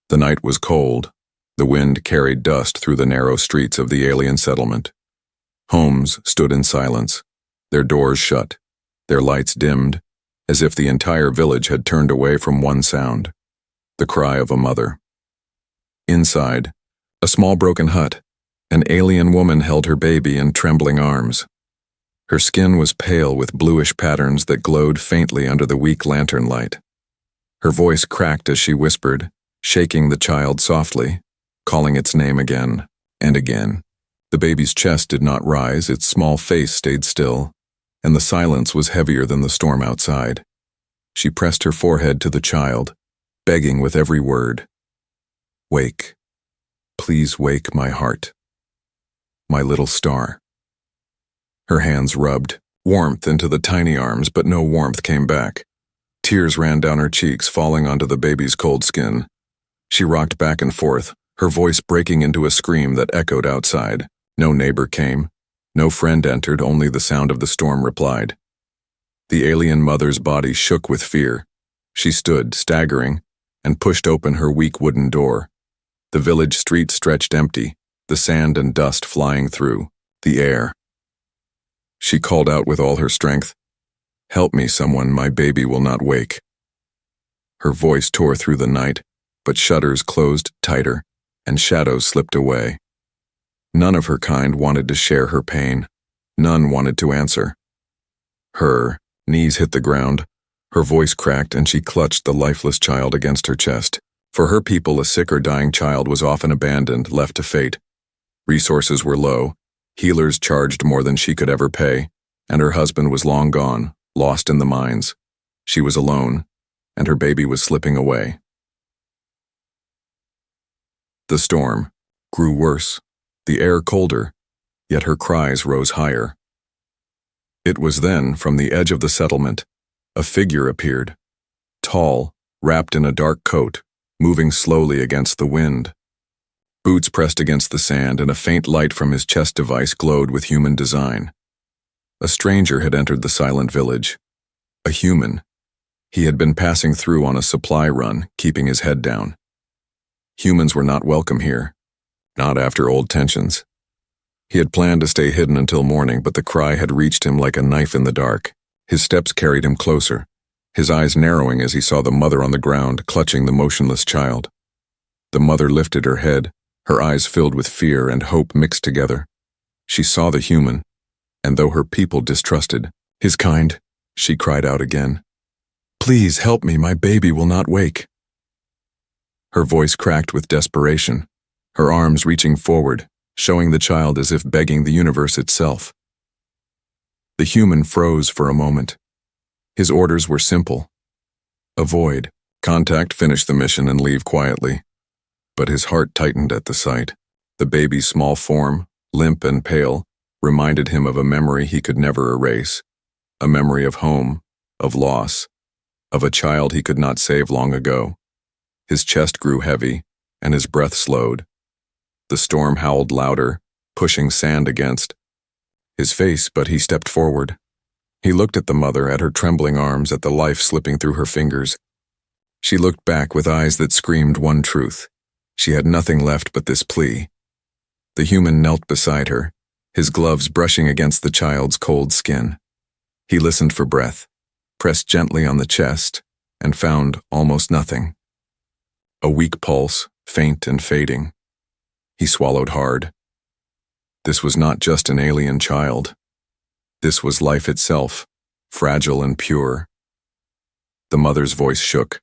The night was cold. The wind carried dust through the narrow streets of the alien settlement. Homes stood in silence, their doors shut, their lights dimmed, as if the entire village had turned away from one sound: the cry of a mother. Inside, a small broken hut, an alien woman held her baby in trembling arms. Her skin was pale with bluish patterns that glowed faintly under the weak lantern light. Her voice cracked as she whispered, shaking the child softly, calling its name again and again. The baby's chest did not rise, its small face stayed still, and the silence was heavier than the storm outside. She pressed her forehead to the child, begging with every word, "Wake. Please wake my heart. My little star." Her hands rubbed warmth into the tiny arms, but no warmth came back. Tears ran down her cheeks, falling onto the baby's cold skin. She rocked back and forth, her voice breaking into a scream that echoed outside. No neighbor came. No friend entered, only the sound of the storm replied. The alien mother's body shook with fear. She stood, staggering, and pushed open her weak wooden door. The village street stretched empty, the sand and dust flying through the air. She called out with all her strength, "Help me, someone, my baby will not wake." Her voice tore through the night, but shutters closed tighter, and shadows slipped away. None of her kind wanted to share her pain. None wanted to answer. Her knees hit the ground, her voice cracked, and she clutched the lifeless child against her chest. For her people, a sick or dying child was often abandoned, left to fate. Resources were low, healers charged more than she could ever pay, and her husband was long gone, lost in the mines. She was alone, and her baby was slipping away. The storm grew worse, the air colder, yet her cries rose higher. It was then, from the edge of the settlement, a figure appeared, tall, wrapped in a dark coat, moving slowly against the wind. Boots pressed against the sand, and a faint light from his chest device glowed with human design. A stranger had entered the silent village. A human. He had been passing through on a supply run, keeping his head down. Humans were not welcome here, not after old tensions. He had planned to stay hidden until morning, but the cry had reached him like a knife in the dark. His steps carried him closer, his eyes narrowing as he saw the mother on the ground, clutching the motionless child. The mother lifted her head, her eyes filled with fear and hope mixed together. She saw the human, and though her people distrusted his kind, she cried out again, "Please help me, my baby will not wake." Her voice cracked with desperation, her arms reaching forward, showing the child as if begging the universe itself. The human froze for a moment. His orders were simple: avoid contact, finish the mission, and leave quietly. But his heart tightened at the sight. The baby's small form, limp and pale, reminded him of a memory he could never erase, a memory of home, of loss, of a child he could not save long ago. His chest grew heavy, and his breath slowed. The storm howled louder, pushing sand against his face, but he stepped forward. He looked at the mother, at her trembling arms, at the life slipping through her fingers. She looked back with eyes that screamed one truth. She had nothing left but this plea. The human knelt beside her, his gloves brushing against the child's cold skin. He listened for breath, pressed gently on the chest, and found almost nothing. A weak pulse, faint and fading. He swallowed hard. This was not just an alien child. This was life itself, fragile and pure. The mother's voice shook.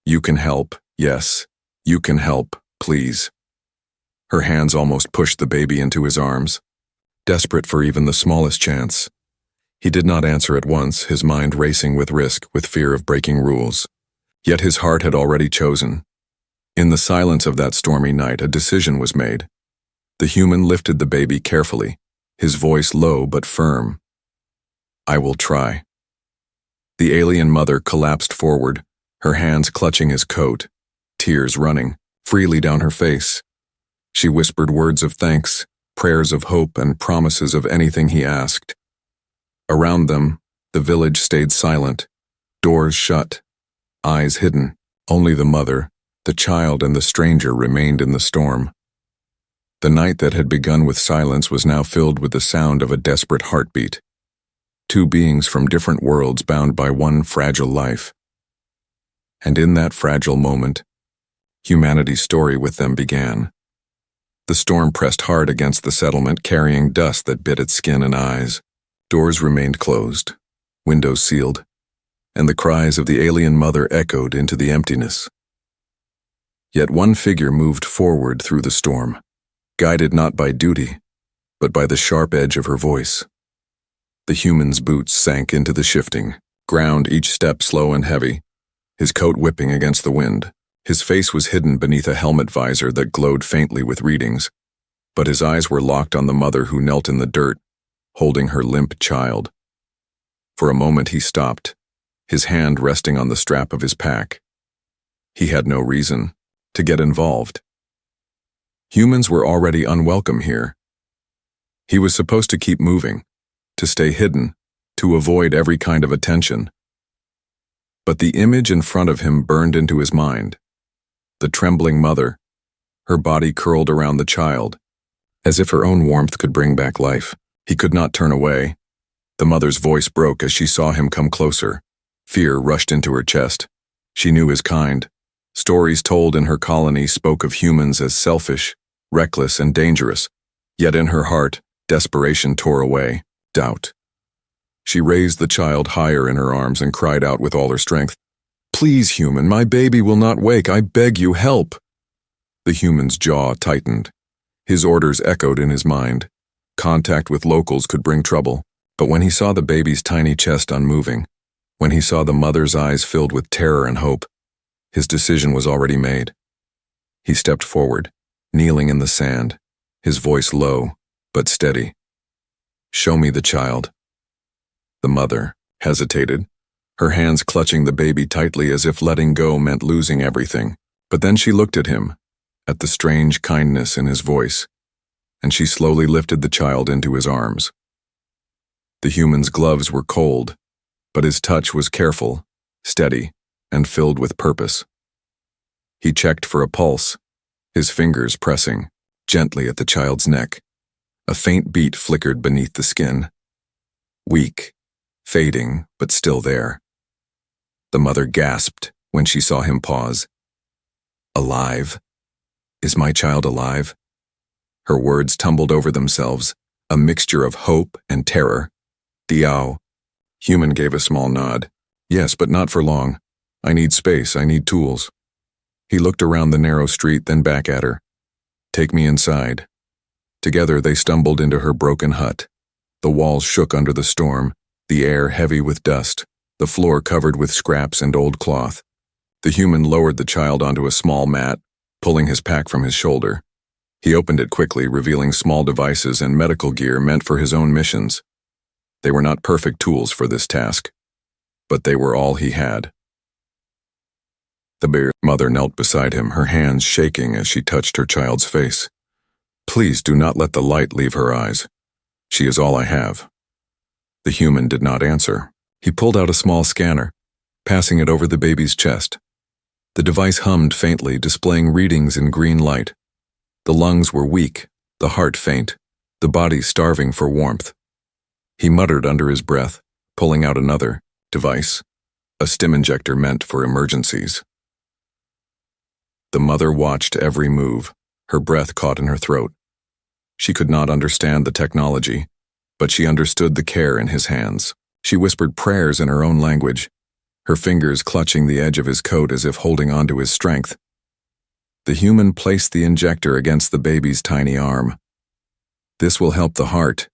"You can help, yes. You can help, please." Her hands almost pushed the baby into his arms, desperate for even the smallest chance. He did not answer at once, his mind racing with risk, with fear of breaking rules. Yet his heart had already chosen. In the silence of that stormy night, a decision was made. The human lifted the baby carefully, his voice low but firm. "I will try." The alien mother collapsed forward, her hands clutching his coat, tears running freely down her face. She whispered words of thanks, prayers of hope, and promises of anything he asked. Around them, the village stayed silent, doors shut, eyes hidden. Only the mother, The child and the stranger remained in the storm. The night that had begun with silence was now filled with the sound of a desperate heartbeat. Two beings from different worlds bound by one fragile life. And in that fragile moment, humanity's story with them began. The storm pressed hard against the settlement, carrying dust that bit its skin and eyes. Doors remained closed, windows sealed, and the cries of the alien mother echoed into the emptiness. Yet one figure moved forward through the storm, guided not by duty, but by the sharp edge of her voice. The human's boots sank into the shifting ground, each step slow and heavy, his coat whipping against the wind. His face was hidden beneath a helmet visor that glowed faintly with readings, but his eyes were locked on the mother who knelt in the dirt, holding her limp child. For a moment he stopped, his hand resting on the strap of his pack. He had no reason to get involved. Humans were already unwelcome here. He was supposed to keep moving, to stay hidden, to avoid every kind of attention. But the image in front of him burned into his mind. The trembling mother, her body curled around the child, as if her own warmth could bring back life. He could not turn away. The mother's voice broke as she saw him come closer. Fear rushed into her chest. She knew his kind. Stories told in her colony spoke of humans as selfish, reckless, and dangerous. Yet in her heart, desperation tore away, doubt. She raised the child higher in her arms and cried out with all her strength, "Please, human, my baby will not wake. I beg you, help." The human's jaw tightened. His orders echoed in his mind. Contact with locals could bring trouble, but when he saw the baby's tiny chest unmoving, when he saw the mother's eyes filled with terror and hope, his decision was already made. He stepped forward, kneeling in the sand, his voice low but steady. "Show me the child." The mother hesitated, her hands clutching the baby tightly as if letting go meant losing everything. But then she looked at him, at the strange kindness in his voice, and she slowly lifted the child into his arms. The human's gloves were cold, but his touch was careful, steady, and filled with purpose. He checked for a pulse, his fingers pressing gently at the child's neck. A faint beat flickered beneath the skin. Weak, fading, but still there. The mother gasped when she saw him pause. "Alive? Is my child alive?" Her words tumbled over themselves, a mixture of hope and terror. "Diao." Human gave a small nod. "Yes, but not for long. I need space, I need tools." He looked around the narrow street, then back at her. "Take me inside." Together they stumbled into her broken hut. The walls shook under the storm, the air heavy with dust, the floor covered with scraps and old cloth. The human lowered the child onto a small mat, pulling his pack from his shoulder. He opened it quickly, revealing small devices and medical gear meant for his own missions. They were not perfect tools for this task, but they were all he had. The mother knelt beside him, her hands shaking as she touched her child's face. "Please do not let the light leave her eyes. She is all I have." The human did not answer. He pulled out a small scanner, passing it over the baby's chest. The device hummed faintly, displaying readings in green light. The lungs were weak, the heart faint, the body starving for warmth. He muttered under his breath, pulling out another device, a stim injector meant for emergencies. The mother watched every move, her breath caught in her throat. She could not understand the technology, but she understood the care in his hands. She whispered prayers in her own language, her fingers clutching the edge of his coat as if holding on to his strength. The human placed the injector against the baby's tiny arm. "This will help the heart,"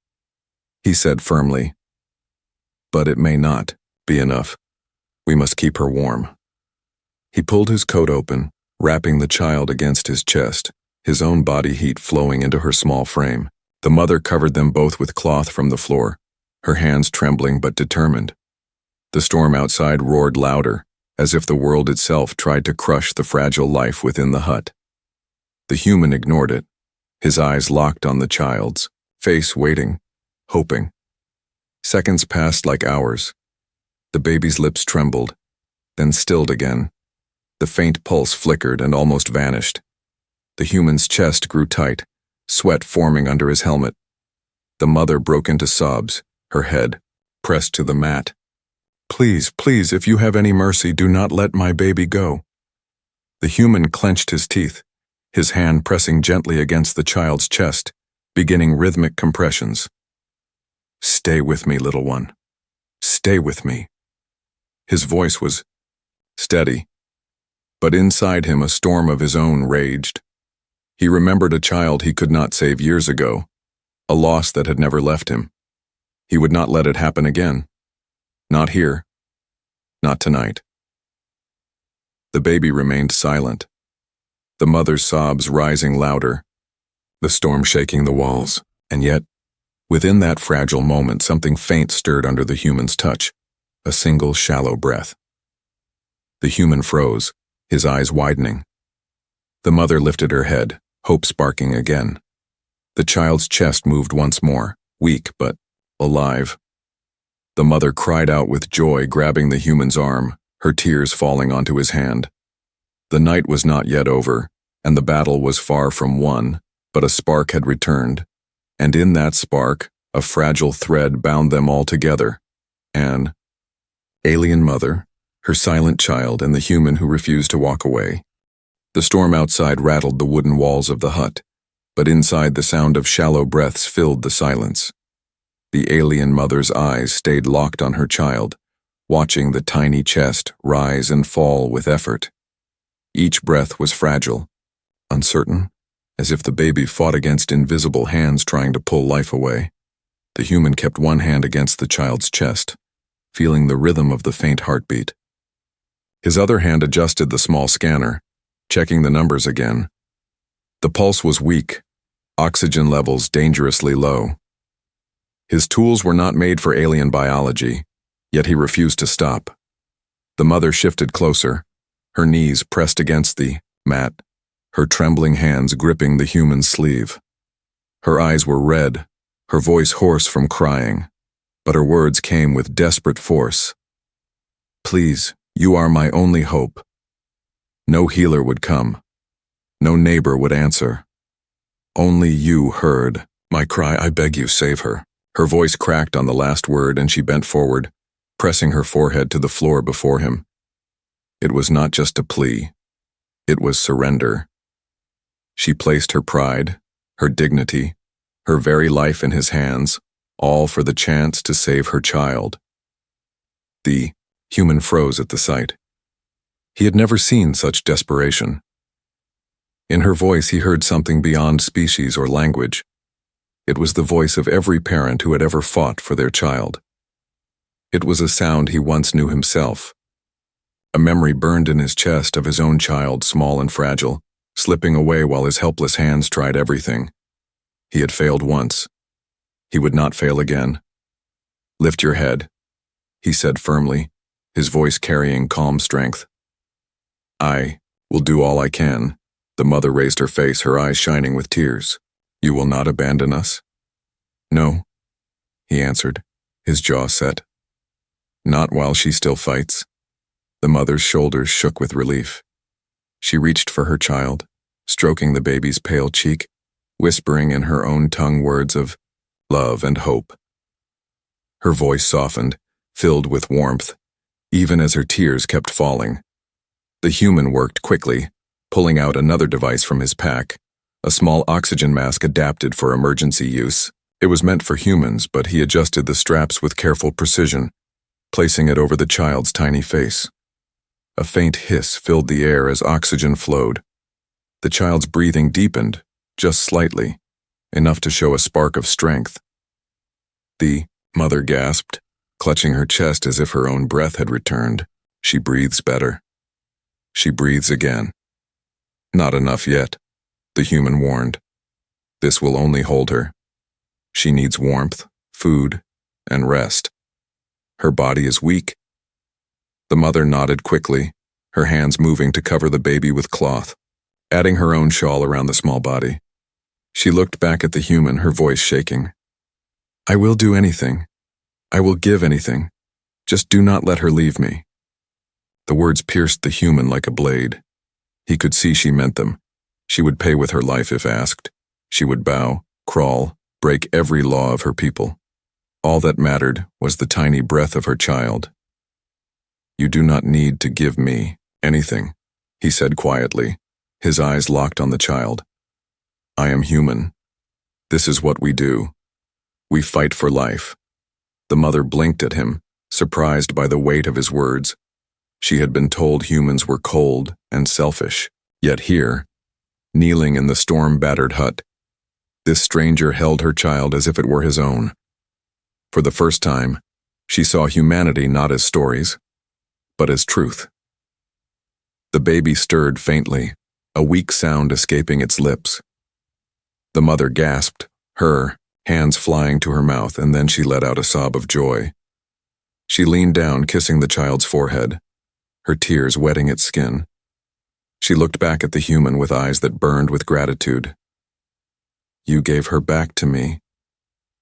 he said firmly. "But it may not be enough. We must keep her warm." He pulled his coat open, wrapping the child against his chest, his own body heat flowing into her small frame. The mother covered them both with cloth from the floor, her hands trembling but determined. The storm outside roared louder, as if the world itself tried to crush the fragile life within the hut. The human ignored it, his eyes locked on the child's face, waiting, hoping. Seconds passed like hours. The baby's lips trembled, then stilled again. The faint pulse flickered and almost vanished. The human's chest grew tight, sweat forming under his helmet. The mother broke into sobs, her head pressed to the mat. "Please, please, if you have any mercy, do not let my baby go." The human clenched his teeth, his hand pressing gently against the child's chest, beginning rhythmic compressions. "Stay with me, little one. Stay with me." His voice was steady, but inside him a storm of his own raged. He remembered a child he could not save years ago, a loss that had never left him. He would not let it happen again. Not here. Not tonight. The baby remained silent, the mother's sobs rising louder, the storm shaking the walls, and yet, within that fragile moment, something faint stirred under the human's touch, a single shallow breath. The human froze, his eyes widening. The mother lifted her head, hope sparking again. The child's chest moved once more, weak but alive. The mother cried out with joy, grabbing the human's arm, her tears falling onto his hand. The night was not yet over, and the battle was far from won, but a spark had returned, and in that spark, a fragile thread bound them all together. An alien mother, her silent child, and the human who refused to walk away. The storm outside rattled the wooden walls of the hut, but inside the sound of shallow breaths filled the silence. The alien mother's eyes stayed locked on her child, watching the tiny chest rise and fall with effort. Each breath was fragile, uncertain, as if the baby fought against invisible hands trying to pull life away. The human kept one hand against the child's chest, feeling the rhythm of the faint heartbeat. His other hand adjusted the small scanner, checking the numbers again. The pulse was weak, oxygen levels dangerously low. His tools were not made for alien biology, yet he refused to stop. The mother shifted closer, her knees pressed against the mat, her trembling hands gripping the human's sleeve. Her eyes were red, her voice hoarse from crying, but her words came with desperate force. "Please, you are my only hope." No healer would come. No neighbor would answer. Only you heard my cry. "I beg you, save her." Her voice cracked on the last word, and she bent forward, pressing her forehead to the floor before him. It was not just a plea. It was surrender. She placed her pride, her dignity, her very life in his hands, all for the chance to save her child. The human froze at the sight. He had never seen such desperation. In her voice he heard something beyond species or language. It was the voice of every parent who had ever fought for their child. It was a sound he once knew himself. A memory burned in his chest of his own child, small and fragile, slipping away while his helpless hands tried everything. He had failed once. He would not fail again. "Lift your head," he said firmly, his voice carrying calm strength. "I will do all I can." The mother raised her face, her eyes shining with tears. "You will not abandon us?" "No," he answered, his jaw set. "Not while she still fights." The mother's shoulders shook with relief. She reached for her child, stroking the baby's pale cheek, whispering in her own tongue words of love and hope. Her voice softened, filled with warmth, even as her tears kept falling. The human worked quickly, pulling out another device from his pack, a small oxygen mask adapted for emergency use. It was meant for humans, but he adjusted the straps with careful precision, placing it over the child's tiny face. A faint hiss filled the air as oxygen flowed. The child's breathing deepened, just slightly, enough to show a spark of strength. The mother gasped, clutching her chest as if her own breath had returned. "She breathes better." "She breathes again." "Not enough yet," the human warned. "This will only hold her. She needs warmth, food, and rest. Her body is weak." The mother nodded quickly, her hands moving to cover the baby with cloth, adding her own shawl around the small body. She looked back at the human, her voice shaking. "I will do anything. I will give anything. Just do not let her leave me." The words pierced the human like a blade. He could see she meant them. She would pay with her life if asked. She would bow, crawl, break every law of her people. All that mattered was the tiny breath of her child. "You do not need to give me anything," he said quietly, his eyes locked on the child. "I am human. This is what we do. We fight for life." The mother blinked at him, surprised by the weight of his words. She had been told humans were cold and selfish. Yet here, kneeling in the storm-battered hut, this stranger held her child as if it were his own. For the first time, she saw humanity not as stories, but as truth. The baby stirred faintly, a weak sound escaping its lips. The mother gasped, her hands flying to her mouth, and then she let out a sob of joy. She leaned down, kissing the child's forehead, her tears wetting its skin. She looked back at the human with eyes that burned with gratitude. "You gave her back to me,"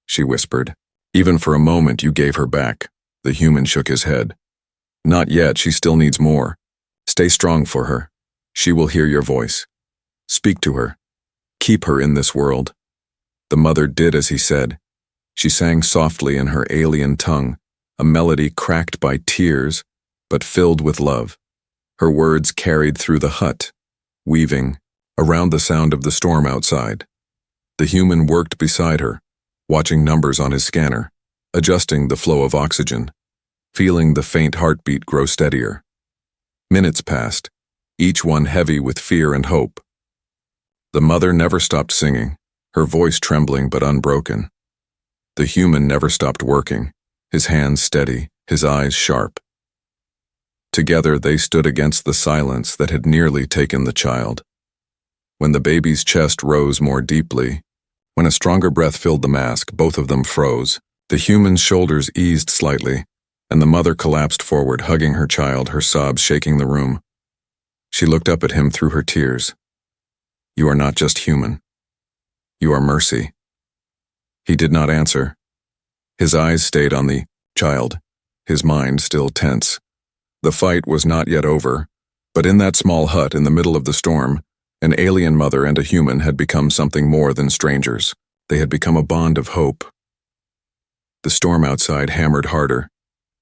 she whispered. "Even for a moment you gave her back." The human shook his head. "Not yet, she still needs more. Stay strong for her. She will hear your voice. Speak to her. Keep her in this world." The mother did as he said. She sang softly in her alien tongue, a melody cracked by tears, but filled with love. Her words carried through the hut, weaving around the sound of the storm outside. The human worked beside her, watching numbers on his scanner, adjusting the flow of oxygen, feeling the faint heartbeat grow steadier. Minutes passed, each one heavy with fear and hope. The mother never stopped singing, her voice trembling but unbroken. The human never stopped working, his hands steady, his eyes sharp. Together they stood against the silence that had nearly taken the child. When the baby's chest rose more deeply, when a stronger breath filled the mask, both of them froze. The human's shoulders eased slightly, and the mother collapsed forward, hugging her child, her sobs shaking the room. She looked up at him through her tears. "You are not just human. You are mercy." He did not answer. His eyes stayed on the child, his mind still tense. The fight was not yet over, but in that small hut in the middle of the storm, an alien mother and a human had become something more than strangers. They had become a bond of hope. The storm outside hammered harder,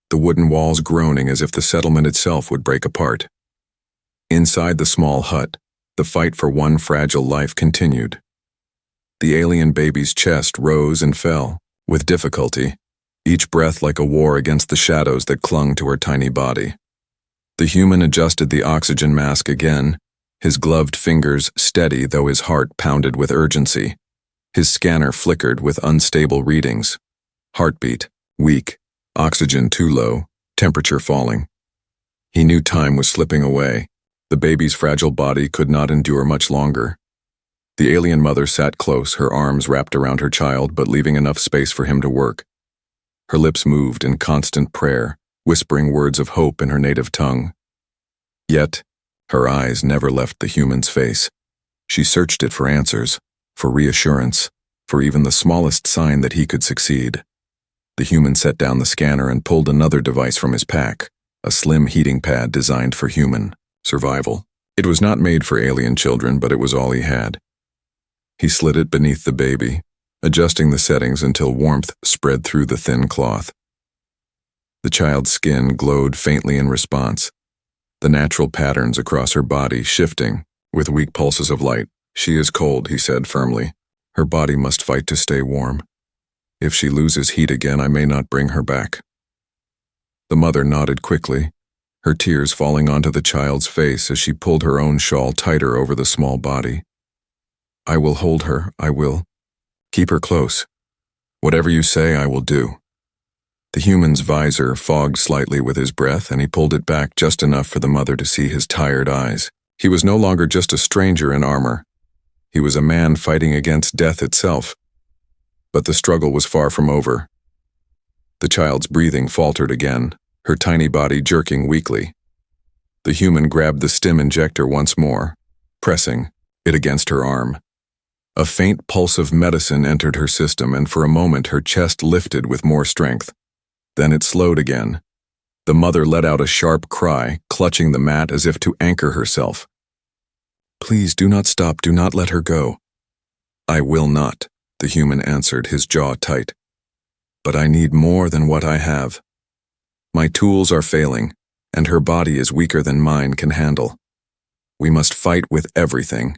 the wooden walls groaning as if the settlement itself would break apart. Inside the small hut, the fight for one fragile life continued. The alien baby's chest rose and fell, with difficulty, each breath like a war against the shadows that clung to her tiny body. The human adjusted the oxygen mask again, his gloved fingers steady though his heart pounded with urgency. His scanner flickered with unstable readings. Heartbeat, weak, oxygen too low, temperature falling. He knew time was slipping away. The baby's fragile body could not endure much longer. The alien mother sat close, her arms wrapped around her child, but leaving enough space for him to work. Her lips moved in constant prayer, whispering words of hope in her native tongue. Yet, her eyes never left the human's face. She searched it for answers, for reassurance, for even the smallest sign that he could succeed. The human set down the scanner and pulled another device from his pack, a slim heating pad designed for human survival. It was not made for alien children, but it was all he had. He slid it beneath the baby, adjusting the settings until warmth spread through the thin cloth. The child's skin glowed faintly in response, the natural patterns across her body shifting with weak pulses of light. "She is cold," he said firmly. "Her body must fight to stay warm. If she loses heat again, I may not bring her back." The mother nodded quickly, her tears falling onto the child's face as she pulled her own shawl tighter over the small body. "I will hold her, I will. Keep her close. Whatever you say, I will do." The human's visor fogged slightly with his breath, and he pulled it back just enough for the mother to see his tired eyes. He was no longer just a stranger in armor. He was a man fighting against death itself. But the struggle was far from over. The child's breathing faltered again, her tiny body jerking weakly. The human grabbed the stim injector once more, pressing it against her arm. A faint pulse of medicine entered her system, and for a moment her chest lifted with more strength. Then it slowed again, The mother let out a sharp cry, clutching the mat as if to anchor herself. "Please do not stop, do not let her go." "I will not," the human answered, his jaw tight. "But I need more than what I have. My tools are failing, and her body is weaker than mine can handle. We must fight with everything."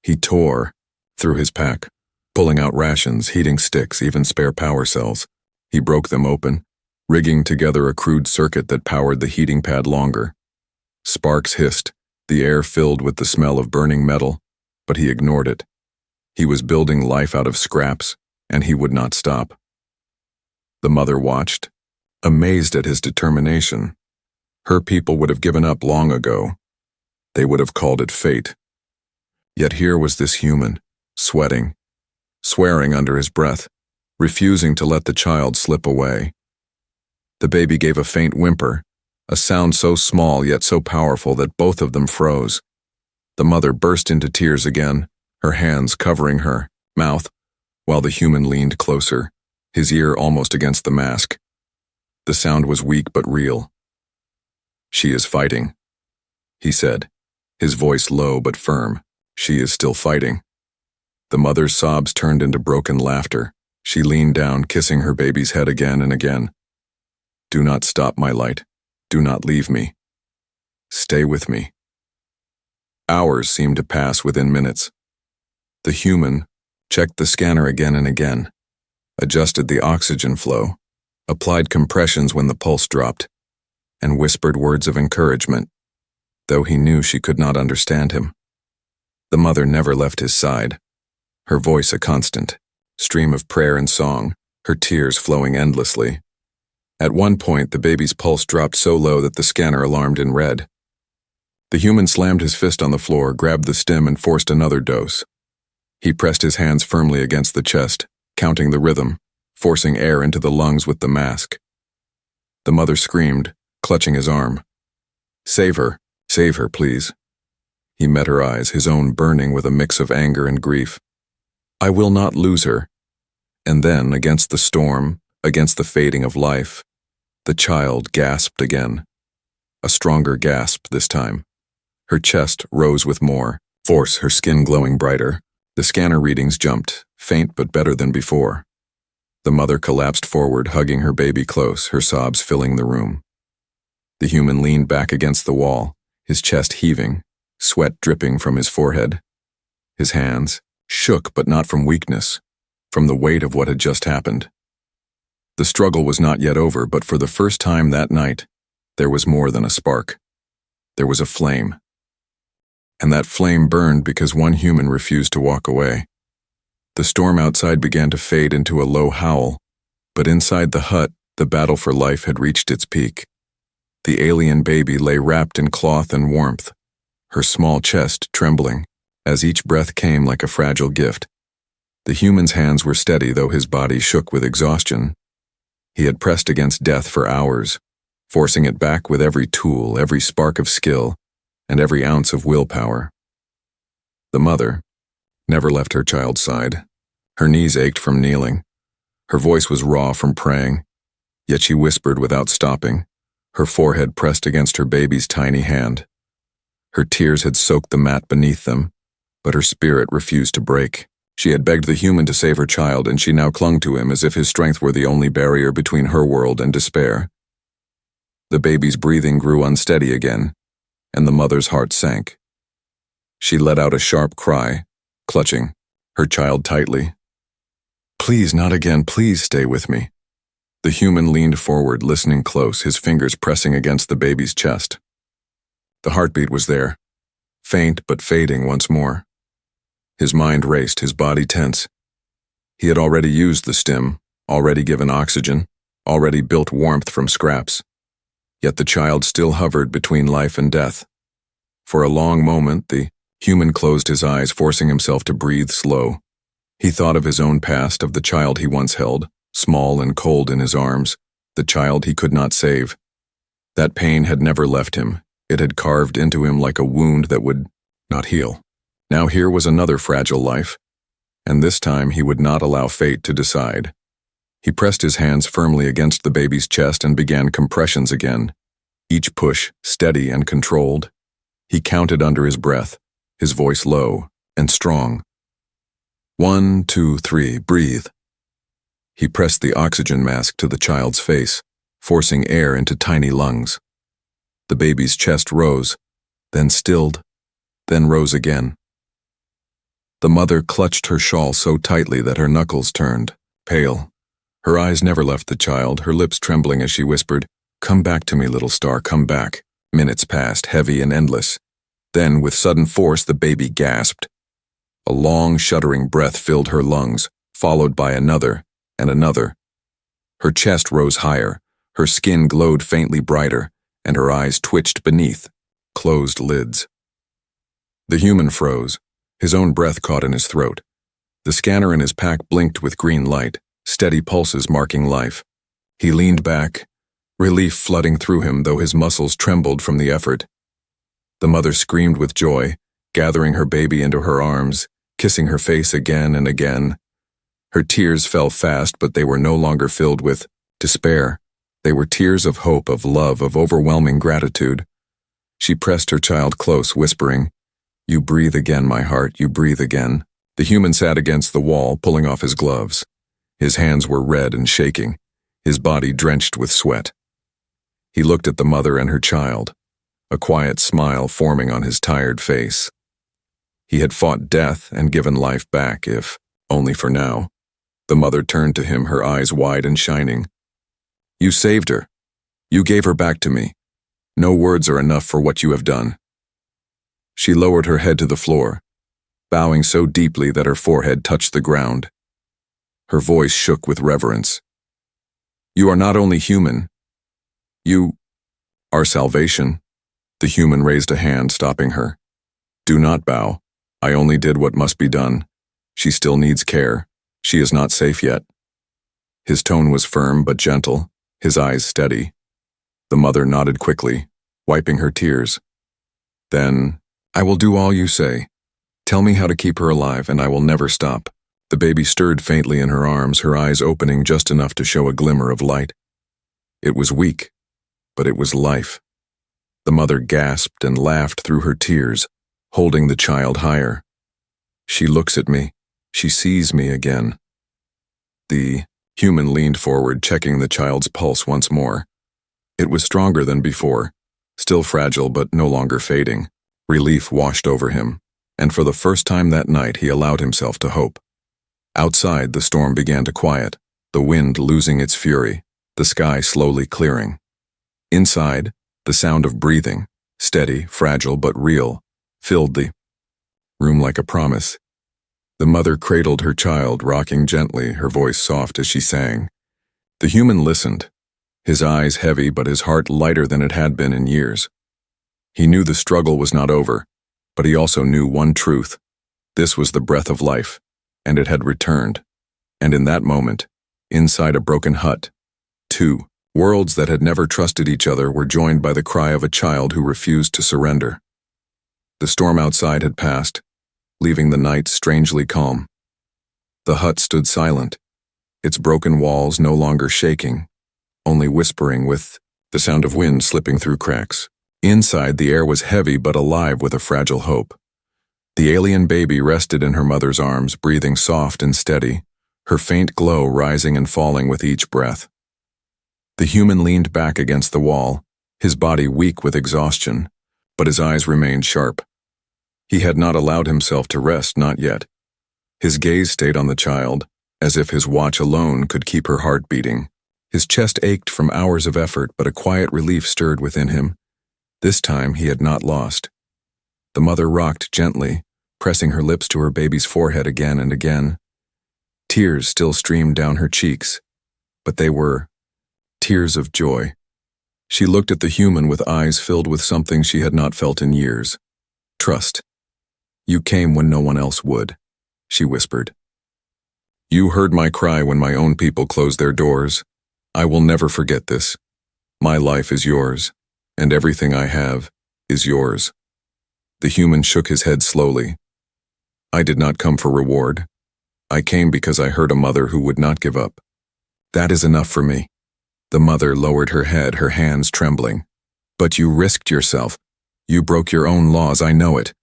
He tore through his pack, pulling out rations, heating sticks, even spare power cells. He broke them open, rigging together a crude circuit that powered the heating pad longer. Sparks hissed, the air filled with the smell of burning metal, but he ignored it. He was building life out of scraps, and he would not stop. The mother watched, amazed at his determination. Her people would have given up long ago. They would have called it fate. Yet here was this human, sweating, swearing under his breath, refusing to let the child slip away. The baby gave a faint whimper, a sound so small yet so powerful that both of them froze. The mother burst into tears again, her hands covering her mouth, while the human leaned closer, his ear almost against the mask. The sound was weak but real. "She is fighting," he said, his voice low but firm. "She is still fighting." The mother's sobs turned into broken laughter. She leaned down, kissing her baby's head again and again. "Do not stop, my light. Do not leave me. Stay with me." Hours seemed to pass within minutes. The human checked the scanner again and again, adjusted the oxygen flow, applied compressions when the pulse dropped, and whispered words of encouragement, though he knew she could not understand him. The mother never left his side, her voice a constant stream of prayer and song, her tears flowing endlessly. At one point, the baby's pulse dropped so low that the scanner alarmed in red. The human slammed his fist on the floor, grabbed the stim, and forced another dose. He pressed his hands firmly against the chest, counting the rhythm, forcing air into the lungs with the mask. The mother screamed, clutching his arm. Save her, please." He met her eyes, his own burning with a mix of anger and grief. "I will not lose her." And then, against the storm, against the fading of life, the child gasped again. A stronger gasp this time. Her chest rose with more force, her skin glowing brighter. The scanner readings jumped, faint but better than before. The mother collapsed forward, hugging her baby close, her sobs filling the room. The human leaned back against the wall, his chest heaving, sweat dripping from his forehead. His hands shook, but not from weakness, from the weight of what had just happened. The struggle was not yet over, but for the first time that night, there was more than a spark. There was a flame. And that flame burned because one human refused to walk away. The storm outside began to fade into a low howl, but inside the hut, the battle for life had reached its peak. The alien baby lay wrapped in cloth and warmth, her small chest trembling, as each breath came like a fragile gift. The human's hands were steady, though his body shook with exhaustion. He had pressed against death for hours, forcing it back with every tool, every spark of skill, and every ounce of willpower. The mother never left her child's side. Her knees ached from kneeling. Her voice was raw from praying, yet she whispered without stopping, her forehead pressed against her baby's tiny hand. Her tears had soaked the mat beneath them, but her spirit refused to break. She had begged the human to save her child, and she now clung to him as if his strength were the only barrier between her world and despair. The baby's breathing grew unsteady again, and the mother's heart sank. She let out a sharp cry, clutching her child tightly. "Please, not again, please stay with me." The human leaned forward, listening close, his fingers pressing against the baby's chest. The heartbeat was there, faint but fading once more. His mind raced, his body tense. He had already used the stim, already given oxygen, already built warmth from scraps. Yet the child still hovered between life and death. For a long moment, the human closed his eyes, forcing himself to breathe slow. He thought of his own past, of the child he once held, small and cold in his arms, the child he could not save. That pain had never left him. It had carved into him like a wound that would not heal. Now here was another fragile life, and this time he would not allow fate to decide. He pressed his hands firmly against the baby's chest and began compressions again, each push steady and controlled. He counted under his breath, his voice low and strong. 1, 2, 3, breathe. He pressed the oxygen mask to the child's face, forcing air into tiny lungs. The baby's chest rose, then stilled, then rose again. The mother clutched her shawl so tightly that her knuckles turned pale. Her eyes never left the child, her lips trembling as she whispered, "Come back to me, little star, come back." Minutes passed, heavy and endless. Then, with sudden force, the baby gasped. A long, shuddering breath filled her lungs, followed by another and another. Her chest rose higher, her skin glowed faintly brighter, and her eyes twitched beneath closed lids. The human froze, his own breath caught in his throat. The scanner in his pack blinked with green light, steady pulses marking life. He leaned back, relief flooding through him, though his muscles trembled from the effort. The mother screamed with joy, gathering her baby into her arms, kissing her face again and again. Her tears fell fast, but they were no longer filled with despair. They were tears of hope, of love, of overwhelming gratitude. She pressed her child close, whispering, "You breathe again, my heart, you breathe again." The human sat against the wall, pulling off his gloves. His hands were red and shaking, his body drenched with sweat. He looked at the mother and her child, a quiet smile forming on his tired face. He had fought death and given life back, if only for now. The mother turned to him, her eyes wide and shining. "You saved her. You gave her back to me. No words are enough for what you have done." She lowered her head to the floor, bowing so deeply that her forehead touched the ground. Her voice shook with reverence. "You are not only human. You are salvation." The human raised a hand, stopping her. "Do not bow. I only did what must be done. She still needs care. She is not safe yet." His tone was firm but gentle, his eyes steady. The mother nodded quickly, wiping her tears. "Then, I will do all you say. Tell me how to keep her alive, and I will never stop." The baby stirred faintly in her arms, her eyes opening just enough to show a glimmer of light. It was weak, but it was life. The mother gasped and laughed through her tears, holding the child higher. "She looks at me. She sees me again." The human leaned forward, checking the child's pulse once more. It was stronger than before, still fragile but no longer fading. Relief washed over him, and for the first time that night he allowed himself to hope. Outside, the storm began to quiet, the wind losing its fury, the sky slowly clearing. Inside, the sound of breathing, steady, fragile but real, filled the room like a promise. The mother cradled her child, rocking gently, her voice soft as she sang. The human listened, his eyes heavy but his heart lighter than it had been in years. He knew the struggle was not over, but he also knew one truth. This was the breath of life, and it had returned. And in that moment, inside a broken hut, two worlds that had never trusted each other were joined by the cry of a child who refused to surrender. The storm outside had passed, leaving the night strangely calm. The hut stood silent, its broken walls no longer shaking, only whispering with the sound of wind slipping through cracks. Inside, the air was heavy but alive with a fragile hope. The alien baby rested in her mother's arms, breathing soft and steady, her faint glow rising and falling with each breath. The human leaned back against the wall, his body weak with exhaustion, but his eyes remained sharp. He had not allowed himself to rest, not yet. His gaze stayed on the child, as if his watch alone could keep her heart beating. His chest ached from hours of effort, but a quiet relief stirred within him. This time he had not lost. The mother rocked gently, pressing her lips to her baby's forehead again and again. Tears still streamed down her cheeks, but they were tears of joy. She looked at the human with eyes filled with something she had not felt in years. "Trust. You came when no one else would," she whispered. "You heard my cry when my own people closed their doors. I will never forget this. My life is yours, and everything I have is yours." The human shook his head slowly. "I did not come for reward. I came because I heard a mother who would not give up. That is enough for me. The mother lowered her head, her hands trembling. But you risked yourself. You broke your own laws, I know it.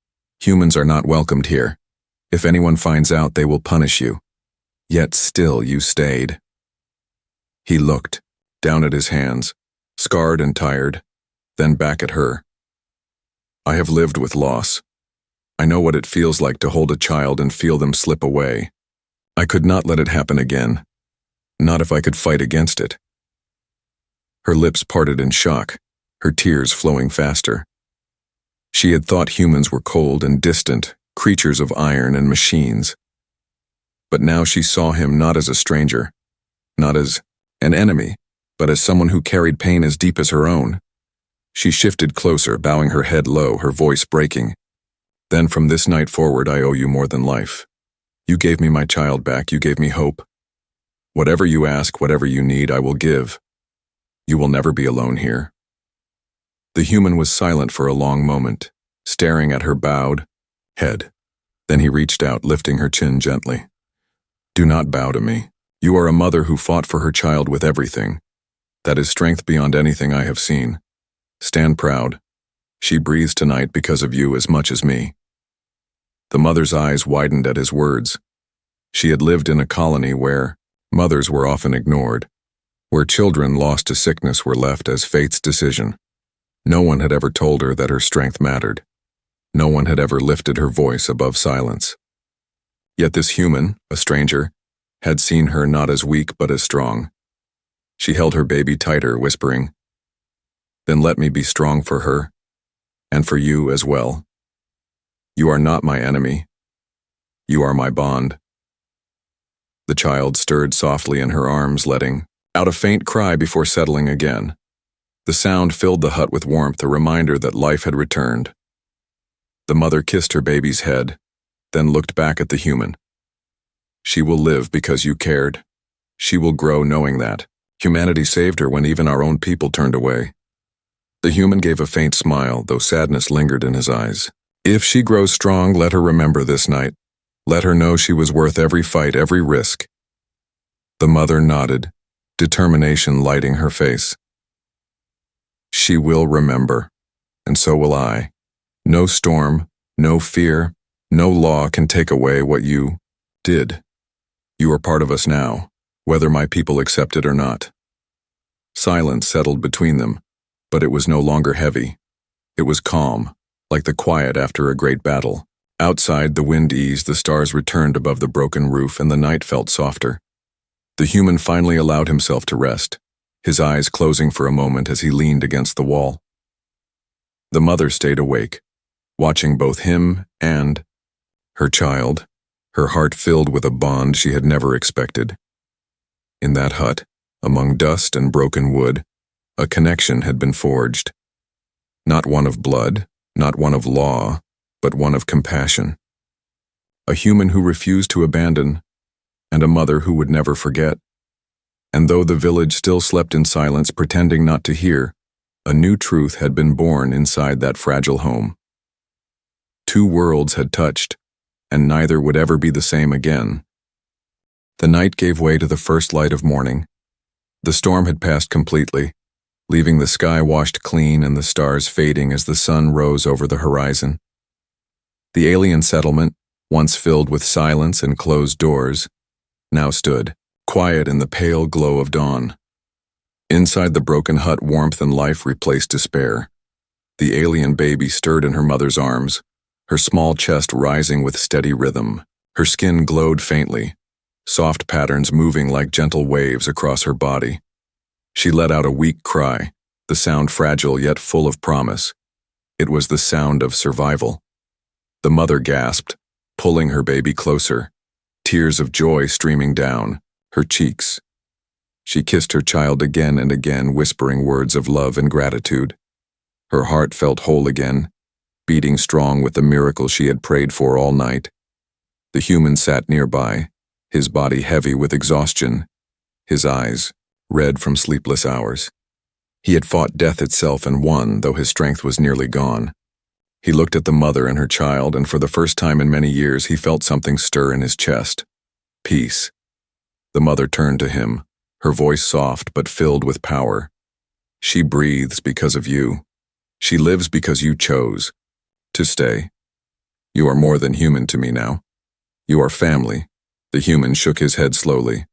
Humans are not welcomed here. If anyone finds out, they will punish you. Yet still you stayed. He looked, down at his hands, scarred and tired, then back at her. I have lived with loss. I know what it feels like to hold a child and feel them slip away. I could not let it happen again. Not if I could fight against it. Her lips parted in shock, her tears flowing faster. She had thought humans were cold and distant, creatures of iron and machines. But now she saw him not as a stranger, not as an enemy, but as someone who carried pain as deep as her own. She shifted closer, bowing her head low, her voice breaking. Then from this night forward, I owe you more than life. You gave me my child back, you gave me hope. Whatever you ask, whatever you need, I will give. You will never be alone here. The human was silent for a long moment, staring at her bowed head. Then he reached out, lifting her chin gently. Do not bow to me. You are a mother who fought for her child with everything. That is strength beyond anything I have seen. Stand proud. She breathes tonight because of you as much as me. The mother's eyes widened at his words. She had lived in a colony where mothers were often ignored, where children lost to sickness were left as fate's decision. No one had ever told her that her strength mattered. No one had ever lifted her voice above silence. Yet this human, a stranger, had seen her not as weak but as strong. She held her baby tighter, whispering, Then let me be strong for her, and for you as well. You are not my enemy. You are my bond. The child stirred softly in her arms, letting out a faint cry before settling again. The sound filled the hut with warmth, a reminder that life had returned. The mother kissed her baby's head, then looked back at the human. She will live because you cared. She will grow knowing that. Humanity saved her when even our own people turned away. The human gave a faint smile, though sadness lingered in his eyes. If she grows strong, let her remember this night. Let her know she was worth every fight, every risk. The mother nodded, determination lighting her face. She will remember, and so will I. No storm, no fear, no law can take away what you did. You are part of us now, whether my people accept it or not. Silence settled between them, but it was no longer heavy. It was calm, like the quiet after a great battle. Outside, the wind eased, the stars returned above the broken roof, and the night felt softer. The human finally allowed himself to rest, his eyes closing for a moment as he leaned against the wall. The mother stayed awake, watching both him and her child, her heart filled with a bond she had never expected. In that hut, among dust and broken wood, a connection had been forged. Not one of blood, not one of law, but one of compassion. A human who refused to abandon, and a mother who would never forget. And though the village still slept in silence, pretending not to hear, a new truth had been born inside that fragile home. Two worlds had touched, and neither would ever be the same again. The night gave way to the first light of morning. The storm had passed completely, leaving the sky washed clean and the stars fading as the sun rose over the horizon. The alien settlement, once filled with silence and closed doors, now stood, quiet in the pale glow of dawn. Inside the broken hut, warmth and life replaced despair. The alien baby stirred in her mother's arms, her small chest rising with steady rhythm. Her skin glowed faintly, soft patterns moving like gentle waves across her body. She let out a weak cry, the sound fragile yet full of promise. It was the sound of survival. The mother gasped, pulling her baby closer, tears of joy streaming down her cheeks. She kissed her child again and again, whispering words of love and gratitude. Her heart felt whole again, beating strong with the miracle she had prayed for all night. The human sat nearby, his body heavy with exhaustion, his eyes red from sleepless hours. He had fought death itself and won, though his strength was nearly gone. He looked at the mother and her child, and for the first time in many years he felt something stir in his chest. Peace. The mother turned to him, her voice soft but filled with power. She breathes because of you. She lives because you chose to stay. You are more than human to me now. You are family. The human shook his head slowly.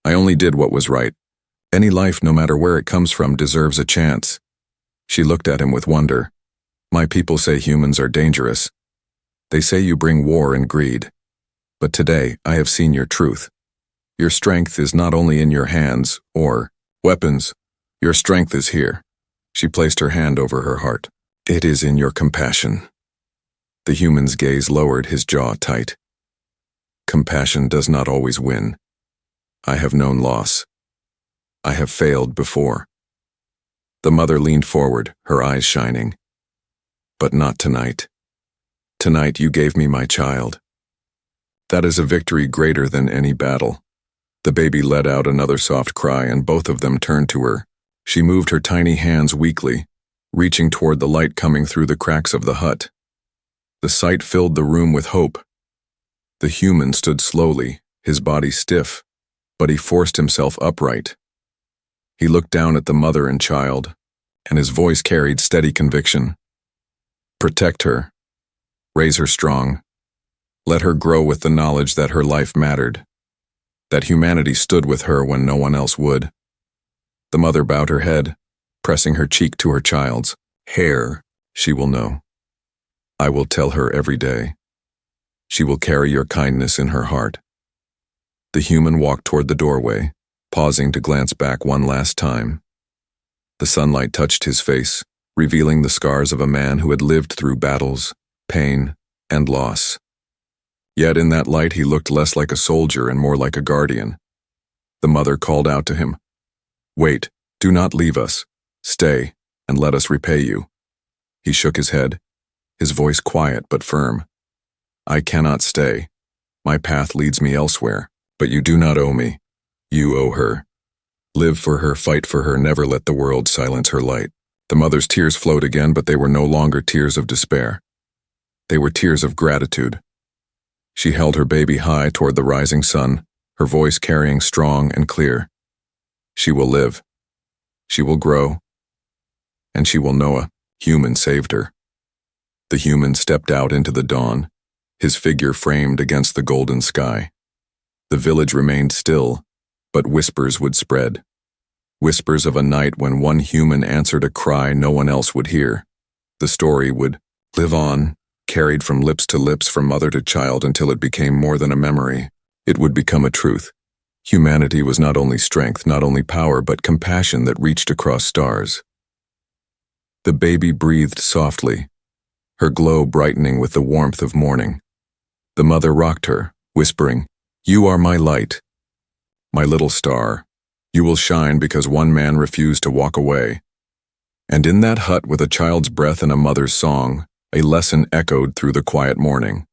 I only did what was right. Any life, no matter where it comes from, deserves a chance. She looked at him with wonder. My people say humans are dangerous. They say you bring war and greed. But today, I have seen your truth. Your strength is not only in your hands or weapons. Your strength is here. She placed her hand over her heart. It is in your compassion. The human's gaze lowered, his jaw tight. Compassion does not always win. I have known loss. I have failed before. The mother leaned forward, her eyes shining. But not tonight. Tonight you gave me my child. That is a victory greater than any battle. The baby let out another soft cry, and both of them turned to her. She moved her tiny hands weakly, reaching toward the light coming through the cracks of the hut. The sight filled the room with hope. The human stood slowly, his body stiff, but he forced himself upright. He looked down at the mother and child, and his voice carried steady conviction. Protect her. Raise her strong. Let her grow with the knowledge that her life mattered, that humanity stood with her when no one else would. The mother bowed her head, pressing her cheek to her child's. Hair, she will know. I will tell her every day. She will carry your kindness in her heart. The human walked toward the doorway, pausing to glance back one last time. The sunlight touched his face, revealing the scars of a man who had lived through battles, pain, and loss. Yet in that light he looked less like a soldier and more like a guardian. The mother called out to him. Wait, do not leave us. Stay, and let us repay you. He shook his head, his voice quiet but firm. I cannot stay. My path leads me elsewhere, but you do not owe me. You owe her. Live for her, fight for her, never let the world silence her light. The mother's tears flowed again, but they were no longer tears of despair. They were tears of gratitude. She held her baby high toward the rising sun, her voice carrying strong and clear. She will live. She will grow. And she will know a human saved her. The human stepped out into the dawn, his figure framed against the golden sky. The village remained still, but whispers would spread. Whispers of a night when one human answered a cry no one else would hear. The story would live on, carried from lips to lips, from mother to child, until it became more than a memory. It would become a truth. Humanity was not only strength, not only power, but compassion that reached across stars. The baby breathed softly, her glow brightening with the warmth of morning. The mother rocked her, whispering, You are my light, my little star. You will shine because one man refused to walk away. And in that hut, with a child's breath and a mother's song, a lesson echoed through the quiet morning.